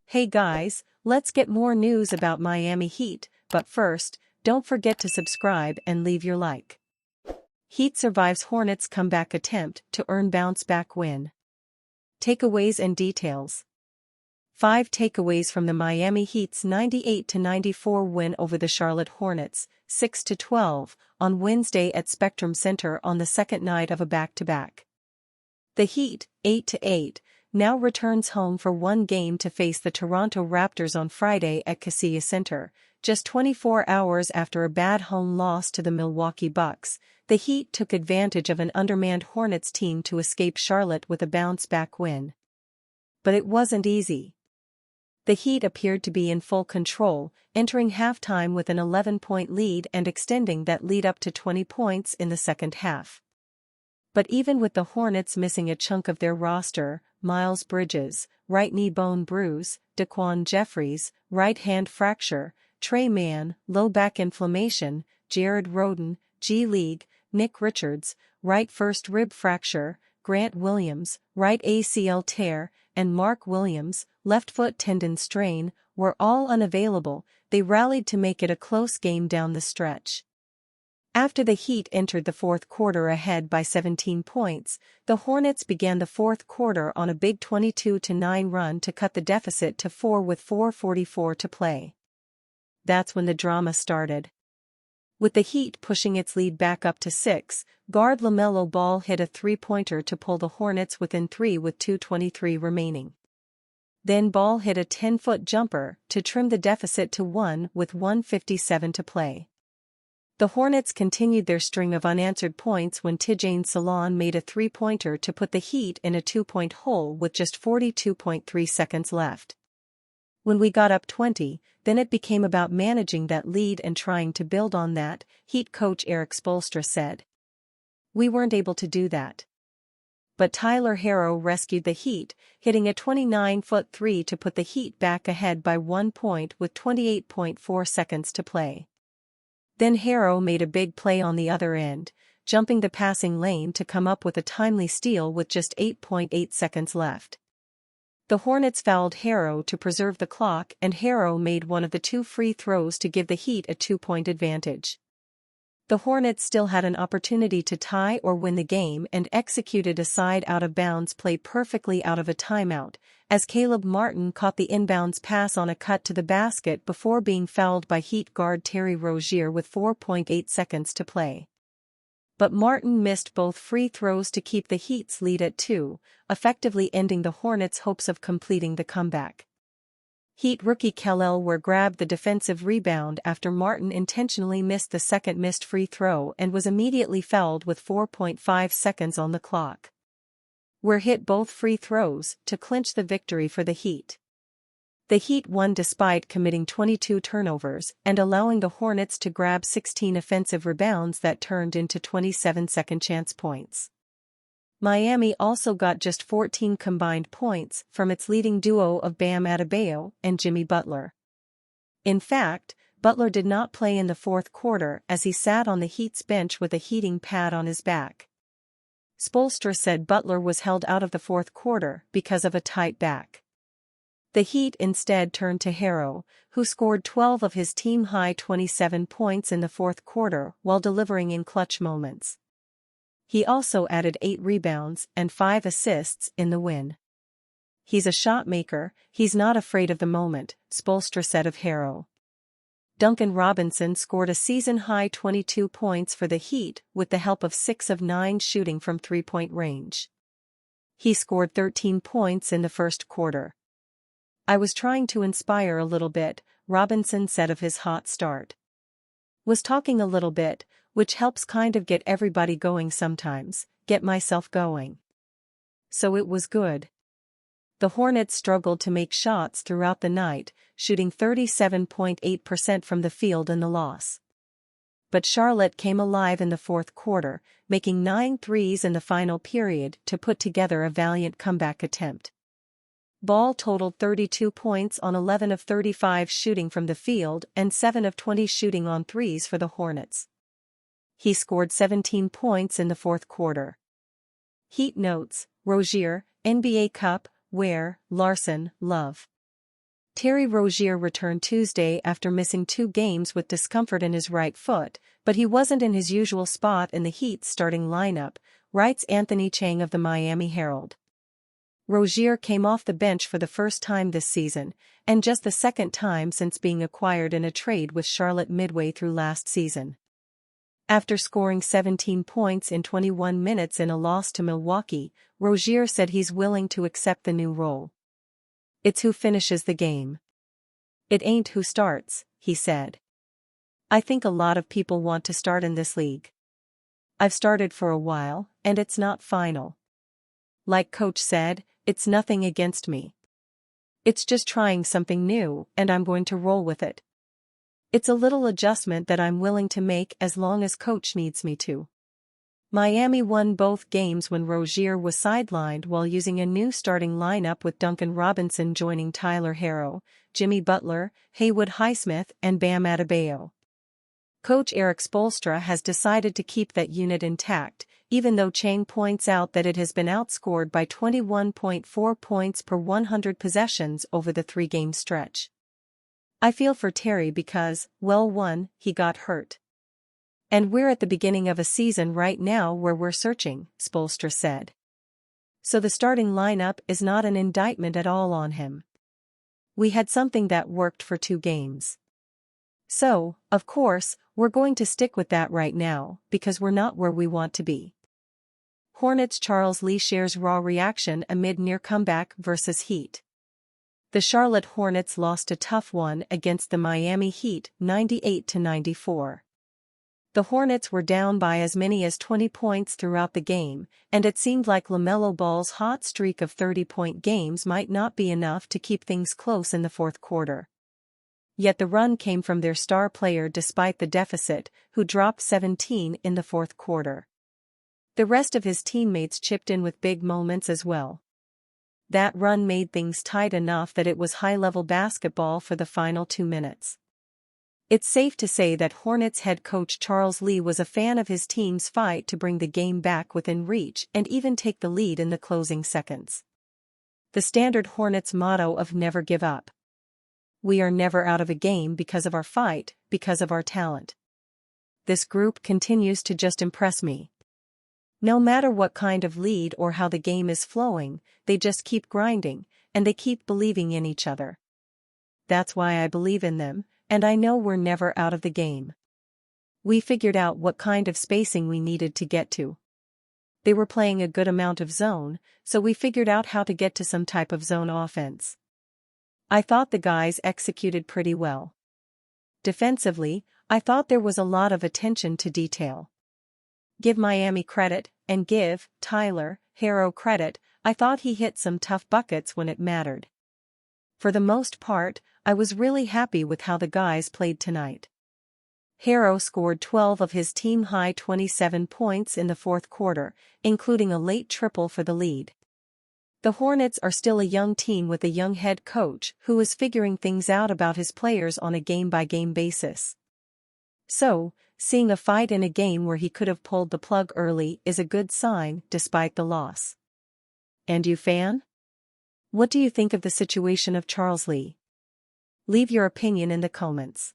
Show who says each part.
Speaker 1: Hey guys, let's get more news about Miami Heat, but first, don't forget to subscribe and leave your like. Heat survives Hornets' comeback attempt to earn bounce-back win. Takeaways and details. 5 takeaways from the Miami Heat's 98-94 win over the Charlotte Hornets, 6-12, on Wednesday at Spectrum Center on the second night of a back-to-back. The Heat, 8-8, now returns home for one game to face the Toronto Raptors on Friday at Kaseya Center, just 24 hours after a bad home loss to the Milwaukee Bucks. The Heat took advantage of an undermanned Hornets team to escape Charlotte with a bounce-back win. But it wasn't easy. The Heat appeared to be in full control, entering halftime with an 11-point lead and extending that lead up to 20 points in the second half. But even with the Hornets missing a chunk of their roster, Miles Bridges, right knee bone bruise, Daquan Jeffries, right hand fracture, Trey Mann, low back inflammation, Jared Rhoden, G-League, Nick Richards, right first rib fracture, Grant Williams, right ACL tear, and Mark Williams, left foot tendon strain, were all unavailable. They rallied to make it a close game down the stretch. After the Heat entered the fourth quarter ahead by 17 points, the Hornets began the fourth quarter on a big 22-9 run to cut the deficit to 4 with 4:44 to play. That's when the drama started. With the Heat pushing its lead back up to 6, guard LaMelo Ball hit a three-pointer to pull the Hornets within 3 with 2:23 remaining. Then Ball hit a 10-foot jumper to trim the deficit to 1 with 1:57 to play. The Hornets continued their string of unanswered points when Tidjane Salaün made a three-pointer to put the Heat in a 2-point hole with just 42.3 seconds left. When we got up 20, then it became about managing that lead and trying to build on that, Heat coach Erik Spoelstra said. We weren't able to do that. But Tyler Herro rescued the Heat, hitting a 29-foot three to put the Heat back ahead by 1 point with 28.4 seconds to play. Then Herro made a big play on the other end, jumping the passing lane to come up with a timely steal with just 8.8 seconds left. The Hornets fouled Herro to preserve the clock, and Herro made one of the 2 free throws to give the Heat a 2-point advantage. The Hornets still had an opportunity to tie or win the game and executed a side out-of-bounds play perfectly out of a timeout, as Caleb Martin caught the inbounds pass on a cut to the basket before being fouled by Heat guard Terry Rozier with 4.8 seconds to play. But Martin missed both free throws to keep the Heat's lead at 2, effectively ending the Hornets' hopes of completing the comeback. Heat rookie Kel'el Ware grabbed the defensive rebound after Martin intentionally missed the second missed free throw and was immediately fouled with 4.5 seconds on the clock. Ware hit both free throws to clinch the victory for the Heat. The Heat won despite committing 22 turnovers and allowing the Hornets to grab 16 offensive rebounds that turned into 27 second-chance points. Miami also got just 14 combined points from its leading duo of Bam Adebayo and Jimmy Butler. In fact, Butler did not play in the fourth quarter as he sat on the Heat's bench with a heating pad on his back. Spoelstra said Butler was held out of the fourth quarter because of a tight back. The Heat instead turned to Herro, who scored 12 of his team-high 27 points in the fourth quarter while delivering in clutch moments. He also added 8 rebounds and 5 assists in the win. He's a shot maker, he's not afraid of the moment, Spoelstra said of Herro. Duncan Robinson scored a season-high 22 points for the Heat with the help of 6 of 9 shooting from three-point range. He scored 13 points in the first quarter. I was trying to inspire a little bit, Robinson said of his hot start. Was talking a little bit, which helps kind of get everybody going sometimes, get myself going. So it was good. The Hornets struggled to make shots throughout the night, shooting 37.8% from the field in the loss. But Charlotte came alive in the fourth quarter, making 9 threes in the final period to put together a valiant comeback attempt. Ball totaled 32 points on 11 of 35 shooting from the field and 7 of 20 shooting on threes for the Hornets. He scored 17 points in the fourth quarter. Heat notes, Rozier, NBA Cup, Ware, Larson, Love. Terry Rozier returned Tuesday after missing 2 games with discomfort in his right foot, but he wasn't in his usual spot in the Heat's starting lineup, writes Anthony Chang of the Miami Herald. Rozier came off the bench for the first time this season, and just the second time since being acquired in a trade with Charlotte midway through last season. After scoring 17 points in 21 minutes in a loss to Milwaukee, Rozier said he's willing to accept the new role. "It's who finishes the game. It ain't who starts," he said. "I think a lot of people want to start in this league. I've started for a while, and it's not final. Like Coach said, it's nothing against me. It's just trying something new, and I'm going to roll with it. It's a little adjustment that I'm willing to make as long as Coach needs me to." Miami won both games when Rozier was sidelined while using a new starting lineup with Duncan Robinson joining Tyler Herro, Jimmy Butler, Haywood Highsmith and Bam Adebayo. Coach Eric Spoelstra has decided to keep that unit intact, even though Chang points out that it has been outscored by 21.4 points per 100 possessions over the 3-game stretch. "I feel for Terry because, well, one, he got hurt. And we're at the beginning of a season right now where we're searching," Spoelstra said. "So the starting lineup is not an indictment at all on him. We had something that worked for 2 games. So, of course, we're going to stick with that right now, because we're not where we want to be." Hornets Charles Lee shares raw reaction amid near comeback versus Heat. The Charlotte Hornets lost a tough one against the Miami Heat 98-94. The Hornets were down by as many as 20 points throughout the game, and it seemed like LaMelo Ball's hot streak of 30-point games might not be enough to keep things close in the fourth quarter. Yet the run came from their star player despite the deficit, who dropped 17 in the fourth quarter. The rest of his teammates chipped in with big moments as well. That run made things tight enough that it was high-level basketball for the final 2 minutes. It's safe to say that Hornets head coach Charles Lee was a fan of his team's fight to bring the game back within reach and even take the lead in the closing seconds. The standard Hornets motto of "never give up." "We are never out of a game because of our fight, because of our talent. This group continues to just impress me. No matter what kind of lead or how the game is flowing, they just keep grinding, and they keep believing in each other. That's why I believe in them, and I know we're never out of the game. We figured out what kind of spacing we needed to get to. They were playing a good amount of zone, so we figured out how to get to some type of zone offense. I thought the guys executed pretty well. Defensively, I thought there was a lot of attention to detail. Give Miami credit, and give Tyler Herro credit, I thought he hit some tough buckets when it mattered. For the most part, I was really happy with how the guys played tonight." Herro scored 12 of his team-high 27 points in the fourth quarter, including a late triple for the lead. The Hornets are still a young team with a young head coach who is figuring things out about his players on a game-by-game basis. So, seeing a fight in a game where he could have pulled the plug early is a good sign despite the loss. And you, fan? What do you think of the situation of Charles Lee? Leave your opinion in the comments.